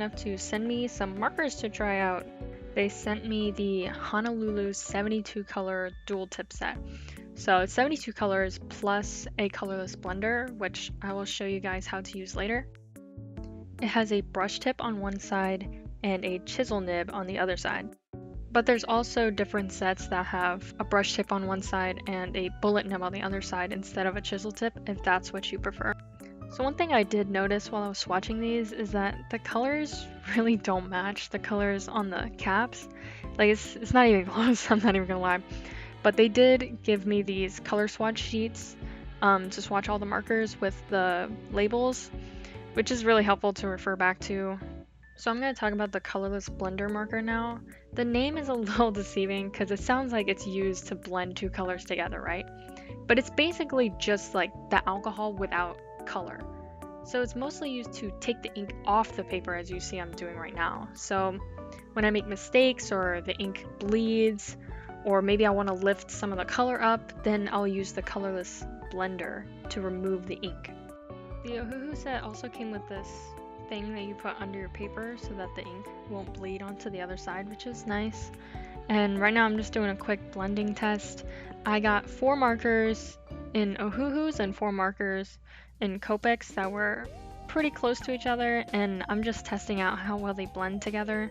enough to send me some markers to try out. They sent me the Honolulu 72 color dual tip set. So it's 72 colors plus a colorless blender, which I will show you guys how to use later. It has a brush tip on one side and a chisel nib on the other side. But there's also different sets that have a brush tip on one side and a bullet nib on the other side instead of a chisel tip, if that's what you prefer. So one thing I did notice while I was swatching these is that the colors really don't match the colors on the caps. Like it's not even close, I'm not even gonna lie. But they did give me these color swatch sheets to swatch all the markers with the labels, which is really helpful to refer back to. So I'm going to talk about the colorless blender marker now. The name is a little deceiving because it sounds like it's used to blend two colors together, right? But it's basically just like the alcohol without color. So it's mostly used to take the ink off the paper, as you see I'm doing right now. So when I make mistakes or the ink bleeds, or maybe I want to lift some of the color up, then I'll use the colorless blender to remove the ink. The Ohuhu set also came with this thing that you put under your paper so that the ink won't bleed onto the other side, which is nice. And right now I'm just doing a quick blending test. I got 4 markers in Ohuhus and 4 markers in Copics that were pretty close to each other, and I'm just testing out how well they blend together.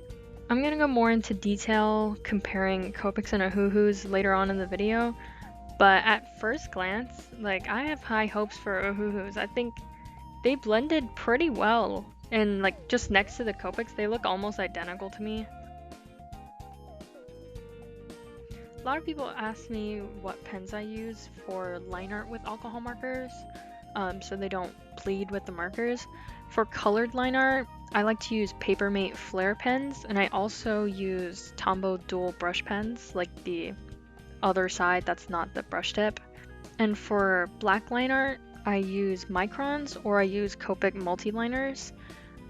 I'm gonna go more into detail comparing Copics and Ohuhus later on in the video, but at first glance, like, I have high hopes for Ohuhus. I think they blended pretty well. And like just next to the Copics, they look almost identical to me. A lot of people ask me what pens I use for line art with alcohol markers, so they don't bleed with the markers. For colored line art, I like to use Papermate Flair pens, and I also use Tombow dual brush pens, like the other side that's not the brush tip. And for black line art, I use microns or I use Copic multiliners.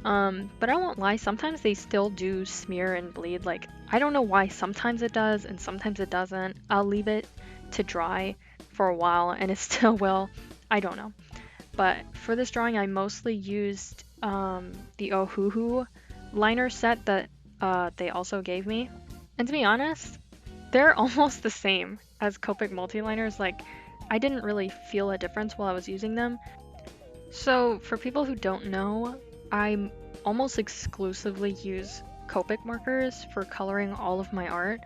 But I won't lie, sometimes they still do smear and bleed. Like, I don't know why sometimes it does and sometimes it doesn't. I'll leave it to dry for a while and it still will. I don't know. But for this drawing, I mostly used the Ohuhu liner set that they also gave me. And to be honest, they're almost the same as Copic multiliners. Like, I didn't really feel a difference while I was using them. So for people who don't know, I almost exclusively use Copic markers for coloring all of my art,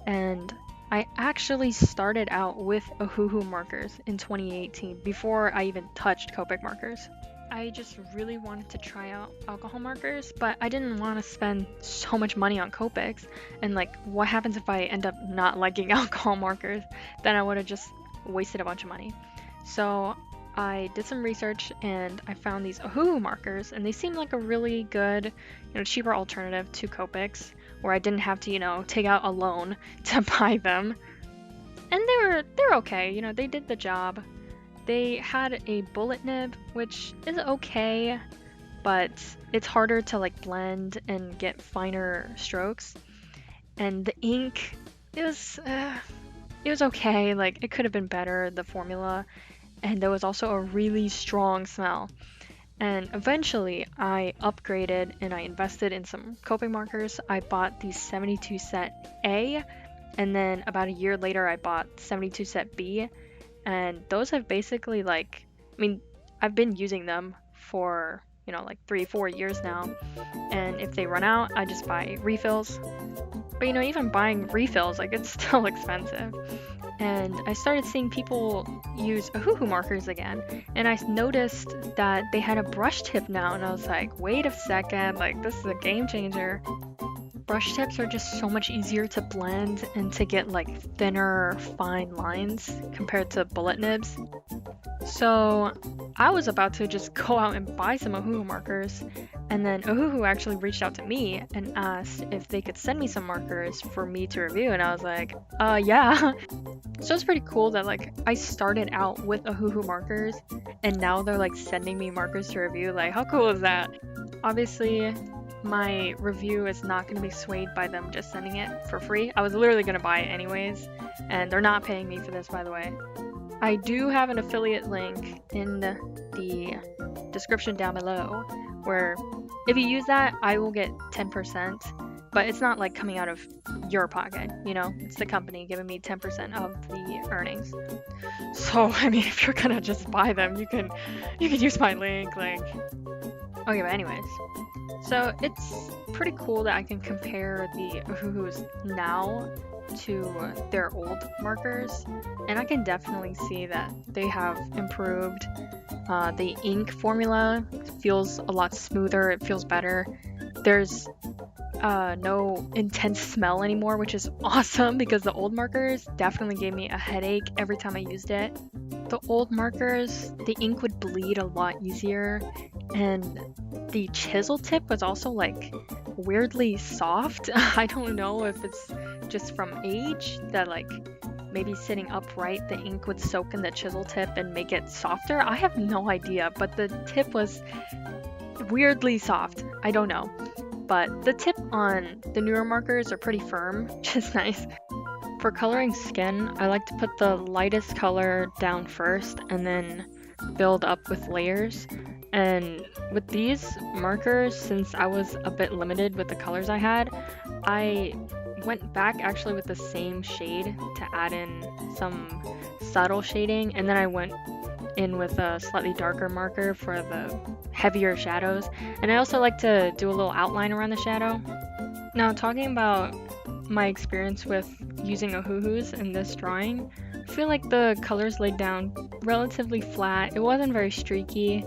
and I actually started out with Ohuhu markers in 2018 before I even touched Copic markers. I just really wanted to try out alcohol markers, but I didn't want to spend so much money on Copics, and like, what happens if I end up not liking alcohol markers? Then I would have just wasted a bunch of money. So I did some research and I found these Ohuhu markers, and they seemed like a really good, cheaper alternative to Copics, where I didn't have to, take out a loan to buy them. And they're okay, they did the job. They had a bullet nib, which is okay, but it's harder to like blend and get finer strokes. And the ink, it was okay. Like, it could have been better, the formula. And there was also a really strong smell. And eventually I upgraded and I invested in some Copic markers. I bought the 72 set A, and then about a year later I bought 72 set B, and those have basically I've been using them for 3-4 years now, and if they run out I just buy refills. But even buying refills, it's still expensive. And I started seeing people use Ohuhu markers again, and I noticed that they had a brush tip now, and I was like, wait a second, this is a game changer. Brush tips are just so much easier to blend and to get thinner, fine lines compared to bullet nibs. So I was about to just go out and buy some Ohuhu markers, and then Ohuhu actually reached out to me and asked if they could send me some markers for me to review, and I was like, yeah. So it's pretty cool that I started out with Ohuhu markers and now they're sending me markers to review. How cool is that? Obviously my review is not going to be swayed by them just sending it for free. I was literally going to buy it anyways, and they're not paying me for this, by the way. I do have an affiliate link in the description down below where if you use that, I will get 10%, but it's not like coming out of your pocket, you know? It's the company giving me 10% of the earnings. So, I mean, if you're gonna just buy them, you can use my link, like... Okay, but anyways. So, it's pretty cool that I can compare the Ohuhus now to their old markers, and I can definitely see that they have improved. The ink formula feels a lot smoother, it feels better. There's no intense smell anymore, which is awesome because the old markers definitely gave me a headache every time I used it. The old markers, the ink would bleed a lot easier, and the chisel tip was also like weirdly soft. I don't know if it's just from age that like maybe sitting upright the ink would soak in the chisel tip and make it softer. I have no idea, but the tip was weirdly soft. I don't know. But the tip on the newer markers are pretty firm, which is nice. For coloring skin, I like to put the lightest color down first and then build up with layers. And with these markers, since I was a bit limited with the colors I had, I went back actually with the same shade to add in some subtle shading, and then I went in with a slightly darker marker for the heavier shadows. And I also like to do a little outline around the shadow. Now, talking about my experience with using Ohuhus in this drawing, I feel like the colors laid down relatively flat. It wasn't very streaky,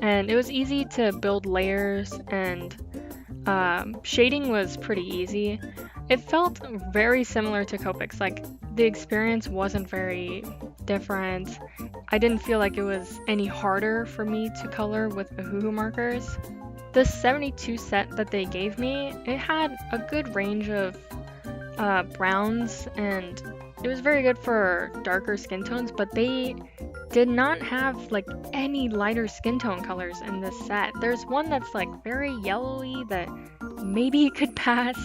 and it was easy to build layers, and shading was pretty easy. It felt very similar to Copic's, like the experience wasn't very different. I didn't feel like it was any harder for me to color with Ohuhu markers. The 72 set that they gave me, it had a good range of browns, and it was very good for darker skin tones, but they did not have like any lighter skin tone colors in this set. There's one that's like very yellowy that maybe could pass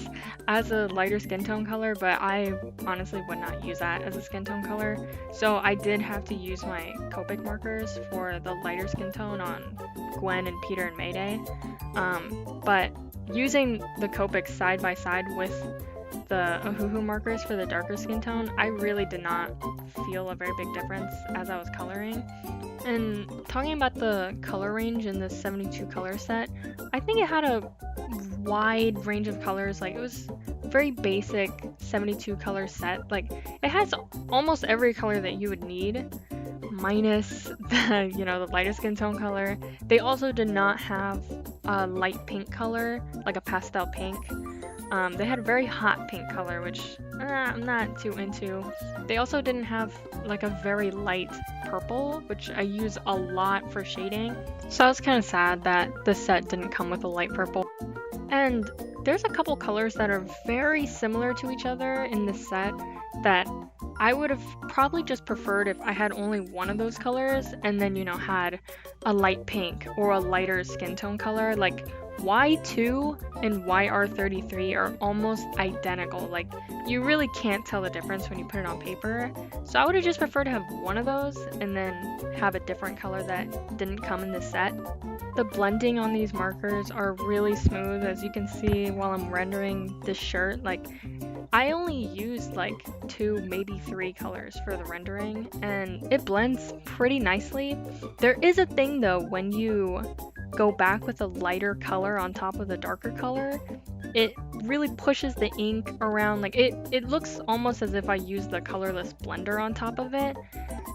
as a lighter skin tone color, but I honestly would not use that as a skin tone color. So I did have to use my Copic markers for the lighter skin tone on Gwen and Peter and Mayday. But using the Copic side by side with the Ohuhu markers for the darker skin tone, I really did not feel a very big difference as I was coloring. And talking about the color range in the 72 color set, I think it had a wide range of colors. Like, it was a very basic 72 color set. Like, it has almost every color that you would need, minus the, the lighter skin tone color. They also did not have a light pink color, like a pastel pink. They had a very hot pink color, which I'm not too into. They also didn't have like a very light purple, which I use a lot for shading. So I was kind of sad that the set didn't come with a light purple. And there's a couple colors that are very similar to each other in this set that I would have probably just preferred if I had only one of those colors and then, had a light pink or a lighter skin tone color. Like, Y2 and YR33 are almost identical. Like, you really can't tell the difference when you put it on paper. So I would have just preferred to have one of those and then have a different color that didn't come in this set. The blending on these markers are really smooth, as you can see while I'm rendering this shirt. Like, I only used like 2, maybe 3 colors for the rendering, and it blends pretty nicely. There is a thing though, when you go back with a lighter color on top of the darker color, it really pushes the ink around. Like, it looks almost as if I used the colorless blender on top of it,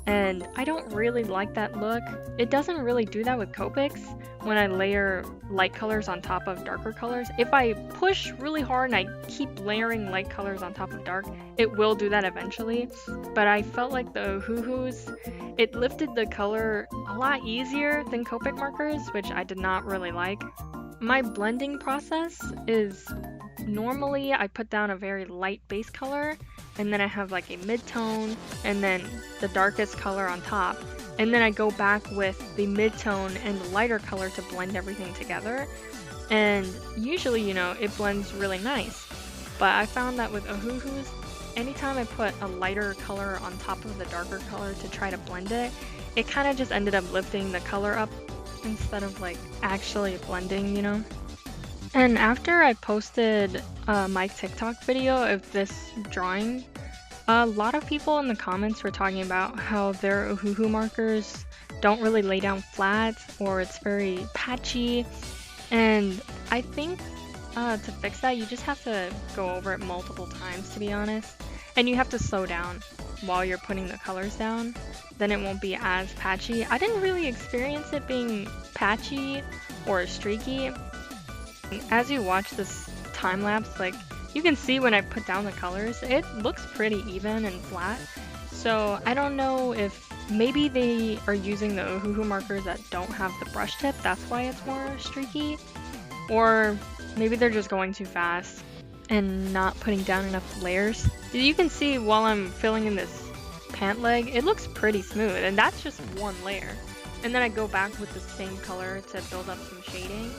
and I don't really like that look. It doesn't really do that with Copics when I layer light colors on top of darker colors. If I push really hard and I keep layering light colors on top of dark, it will do that eventually. But I felt like the Ohuhus, it lifted the color a lot easier than Copic markers, which I did not really like. My blending process is normally I put down a very light base color, and then I have like a mid-tone and then the darkest color on top, and then I go back with the mid-tone and the lighter color to blend everything together, and usually it blends really nice. But I found that with Ohuhus, anytime I put a lighter color on top of the darker color to try to blend it, it kind of just ended up lifting the color up instead of like actually blending, you know? And after I posted my TikTok video of this drawing, a lot of people in the comments were talking about how their Ohuhu markers don't really lay down flat, or it's very patchy. And I think to fix that, you just have to go over it multiple times, to be honest. And you have to slow down while you're putting the colors down. Then it won't be as patchy. I didn't really experience it being patchy or streaky. As you watch this time lapse, like, you can see when I put down the colors, it looks pretty even and flat. So I don't know if maybe they are using the Ohuhu markers that don't have the brush tip, that's why it's more streaky. Or maybe they're just going too fast and not putting down enough layers. You can see while I'm filling in this pant leg, it looks pretty smooth, and that's just one layer. And then I go back with the same color to build up some shading.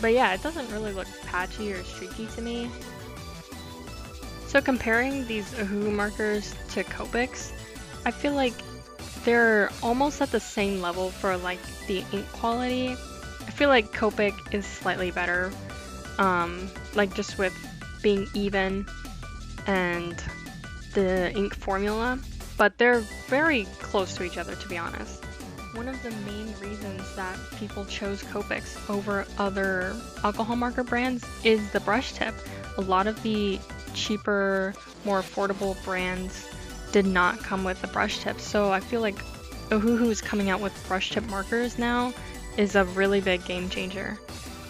But yeah, it doesn't really look patchy or streaky to me. So comparing these Ohuhu markers to Copics, I feel like they're almost at the same level for like the ink quality. I feel like Copic is slightly better, like just with being even and the ink formula, but they're very close to each other, to be honest. One of the main reasons that people chose Copics over other alcohol marker brands is the brush tip. A lot of the cheaper, more affordable brands did not come with the brush tip, so I feel like Ohuhu is coming out with brush tip markers now is a really big game changer.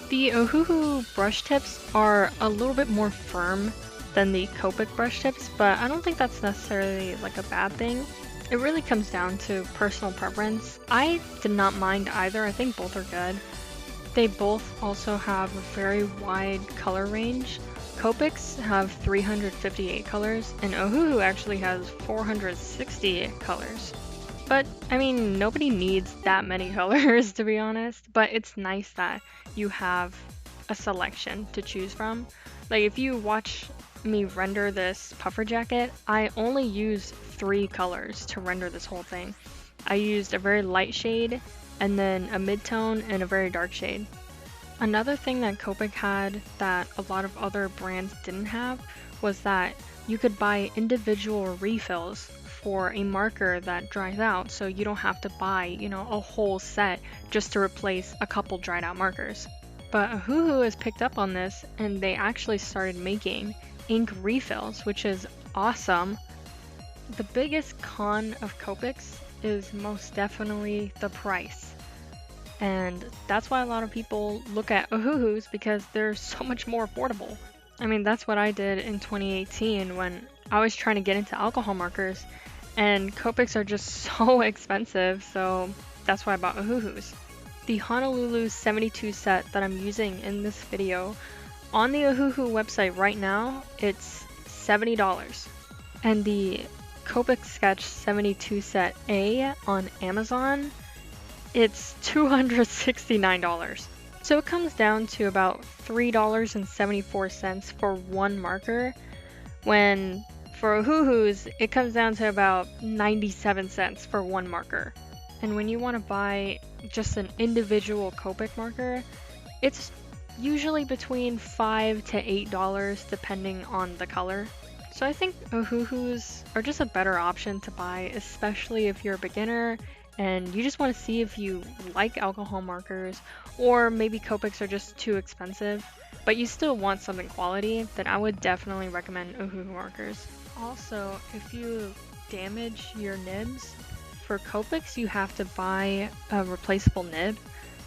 The Ohuhu brush tips are a little bit more firm than the Copic brush tips, but I don't think that's necessarily like a bad thing. It really comes down to personal preference. I did not mind either. I think both are good. They both also have a very wide color range. Copics have 358 colors, and Ohuhu actually has 460 colors. But, I mean, nobody needs that many colors, to be honest. But it's nice that you have a selection to choose from. Like, if you watch me render this puffer jacket, I only use 3 colors to render this whole thing. I used a very light shade, and then a mid-tone, and a very dark shade. Another thing that Copic had that a lot of other brands didn't have was that you could buy individual refills for a marker that dries out, so you don't have to buy, you know, a whole set just to replace a couple dried out markers. But Ohuhu has picked up on this, and they actually started making ink refills, which is awesome. The biggest con of Copics is most definitely the price. And that's why a lot of people look at Ohuhus, because they're so much more affordable. I mean, that's what I did in 2018 when I was trying to get into alcohol markers, and Copics are just so expensive, so that's why I bought Ohuhus. The Honolulu 72 set that I'm using in this video, on the Ohuhu website right now, it's $70. And the Copic Sketch 72 set A on Amazon, it's $269. So it comes down to about $3.74 for one marker, when for Ohuhus, it comes down to about 97 cents for one marker. And when you want to buy just an individual Copic marker, it's usually between $5 to $8 depending on the color. So I think Ohuhus are just a better option to buy, especially if you're a beginner and you just want to see if you like alcohol markers, or maybe Copics are just too expensive, but you still want something quality, then I would definitely recommend Ohuhu markers. Also, if you damage your nibs, for Copics you have to buy a replaceable nib,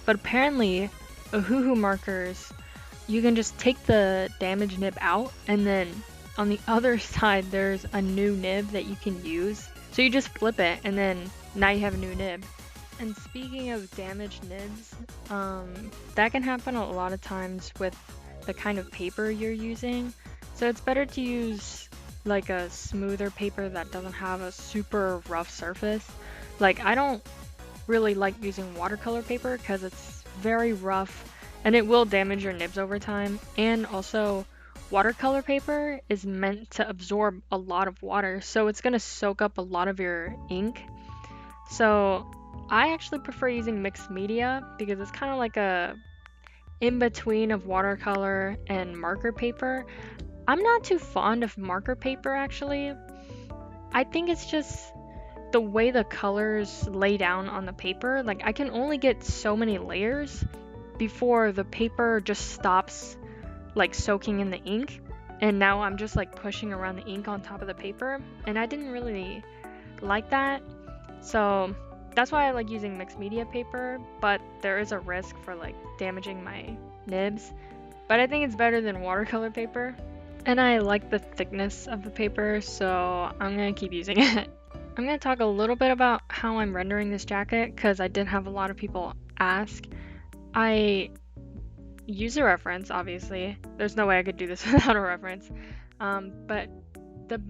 but apparently Ohuhu markers, you can just take the damaged nib out, and then on the other side there's a new nib that you can use. So you just flip it, and then now you have a new nib. And speaking of damaged nibs, that can happen a lot of times with the kind of paper you're using. So it's better to use like a smoother paper that doesn't have a super rough surface. Like, I don't really like using watercolor paper because it's very rough and it will damage your nibs over time. And also, watercolor paper is meant to absorb a lot of water, so it's going to soak up a lot of your ink. So I actually prefer using mixed media because it's kind of like a in between of watercolor and marker paper. I'm not too fond of marker paper actually. I think it's just the way the colors lay down on the paper. Like I can only get so many layers before the paper just stops like soaking in the ink, and now I'm just like pushing around the ink on top of the paper, and I didn't really like that. So that's why I like using mixed media paper, but there is a risk for like damaging my nibs. But I think it's better than watercolor paper. And I like the thickness of the paper, so I'm gonna keep using it. I'm gonna talk a little bit about how I'm rendering this jacket because I did have a lot of people ask. I use a reference, obviously. There's no way I could do this without a reference. But the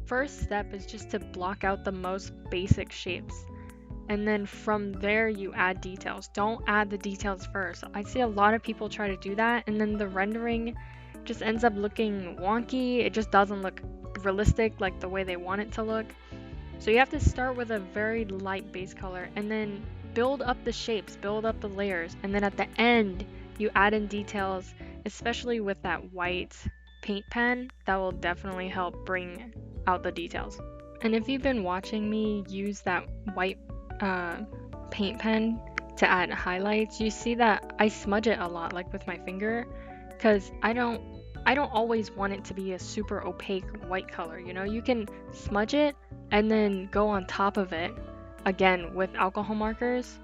first step is just to block out the most basic shapes. And then from there, you add details. Don't add the details first. I see a lot of people try to do that, and then the rendering just ends up looking wonky. It just doesn't look realistic like the way they want it to look. So you have to start with a very light base color and then build up the shapes, build up the layers, and then at the end you add in details, especially with that white paint pen. That will definitely help bring out the details. And if you've been watching me use that white paint pen to add highlights, you see that I smudge it a lot, like with my finger, because I don't always want it to be a super opaque white color, you know? You can smudge it and then go on top of it again with alcohol markers,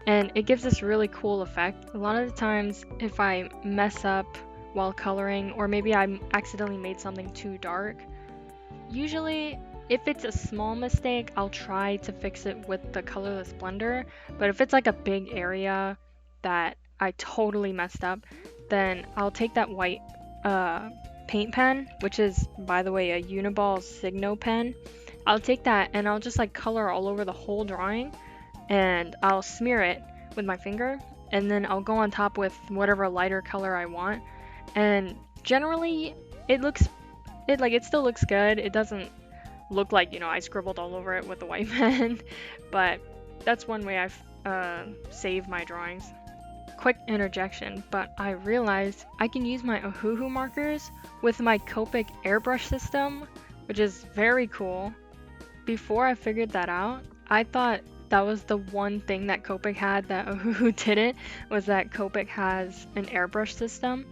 and it gives this really cool effect. A lot of the times if I mess up while coloring, or maybe I accidentally made something too dark, usually if it's a small mistake, I'll try to fix it with the colorless blender, but if it's like a big area that I totally messed up, then I'll take that white paint pen, which is, by the way, a Uniball Signo pen. I'll take that and I'll just like color all over the whole drawing, and I'll smear it with my finger, and then I'll go on top with whatever lighter color I want, and generally it still looks good. It doesn't look like, you know, I scribbled all over it with the white pen, but that's one way I've saved my drawings. Quick interjection, but I realized I can use my Ohuhu markers with my Copic airbrush system, which is very cool. Before I figured that out, I thought that was the one thing that Copic had that Ohuhu didn't, was that Copic has an airbrush system.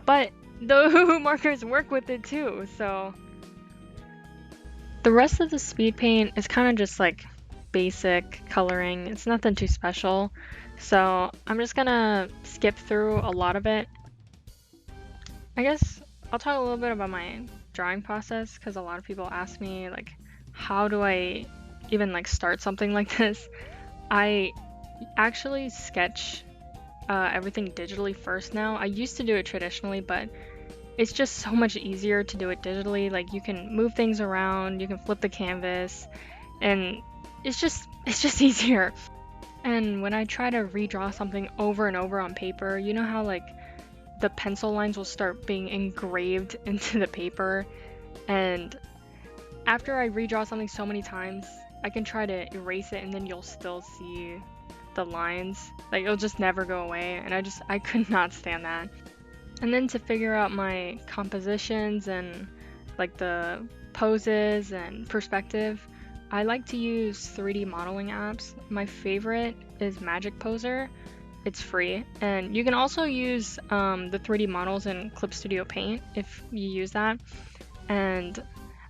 But the Ohuhu markers work with it too, so the rest of the speed paint is kind of just like basic coloring. It's nothing too special. So I'm just gonna skip through a lot of it. I guess I'll talk a little bit about my drawing process because a lot of people ask me like, how do I even like start something like this? I actually sketch everything digitally first now. I used to do it traditionally, but it's just so much easier to do it digitally. Like you can move things around, you can flip the canvas, and it's just easier. And when I try to redraw something over and over on paper, you know how like the pencil lines will start being engraved into the paper, and after I redraw something so many times, I can try to erase it and then you'll still see the lines. Like it'll just never go away, and I could not stand that. And then to figure out my compositions and like the poses and perspective, I like to use 3D modeling apps. My favorite is Magic Poser. It's free, and you can also use the 3D models in Clip Studio Paint if you use that. And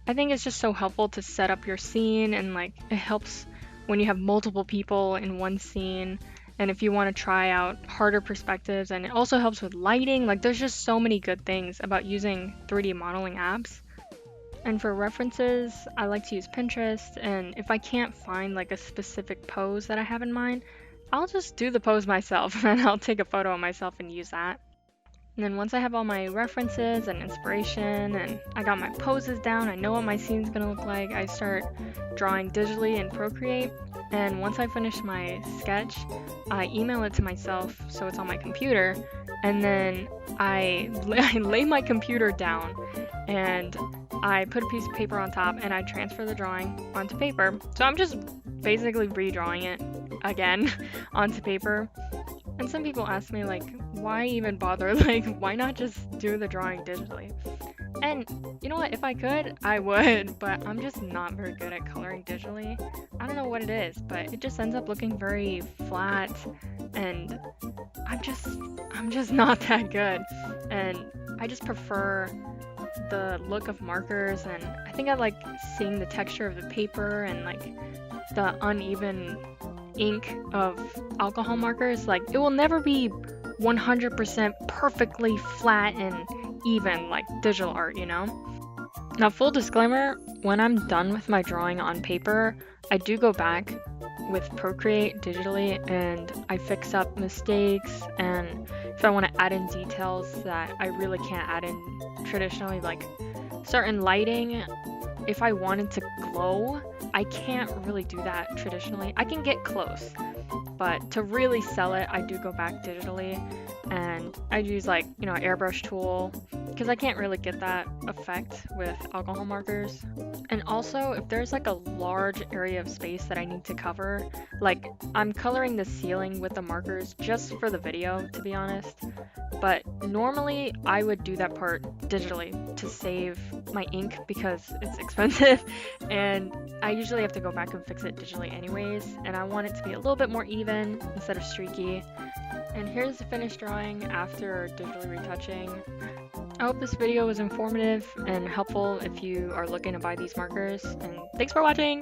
I think it's just so helpful to set up your scene, and like it helps when you have multiple people in one scene, and if you want to try out harder perspectives, and it also helps with lighting. Like there's just so many good things about using 3D modeling apps. And for references, I like to use Pinterest, and if I can't find like a specific pose that I have in mind, I'll just do the pose myself and I'll take a photo of myself and use that. And then once I have all my references and inspiration and I got my poses down, I know what my scene's gonna look like, I start drawing digitally in Procreate. And once I finish my sketch, I email it to myself so it's on my computer, and then I lay my computer down and I put a piece of paper on top and I transfer the drawing onto paper. So I'm just basically redrawing it again onto paper. And some people ask me like, why even bother? Like, why not just do the drawing digitally? And you know what, if I could, I would, but I'm just not very good at coloring digitally. I don't know what it is, but it just ends up looking very flat, and I'm just not that good. And I just prefer the look of markers, and I think I like seeing the texture of the paper and like the uneven ink of alcohol markers. Like, it will never be 100% perfectly flat and even like digital art, you know? Now, full disclaimer, when I'm done with my drawing on paper, I do go back with Procreate digitally and I fix up mistakes, and if I want to add in details that I really can't add in traditionally, like certain lighting, if I wanted to glow, I can't really do that traditionally. I can get close, but to really sell it, I do go back digitally, and I use like, you know, airbrush tool, because I can't really get that effect with alcohol markers. And also, if there's like a large area of space that I need to cover, like I'm coloring the ceiling with the markers just for the video, to be honest, but normally I would do that part digitally to save my ink because it's expensive, and I usually have to go back and fix it digitally anyways, and I want it to be a little bit more even instead of streaky. And here's the finished drawing after digitally retouching. I hope this video was informative and helpful if you are looking to buy these markers, and thanks for watching!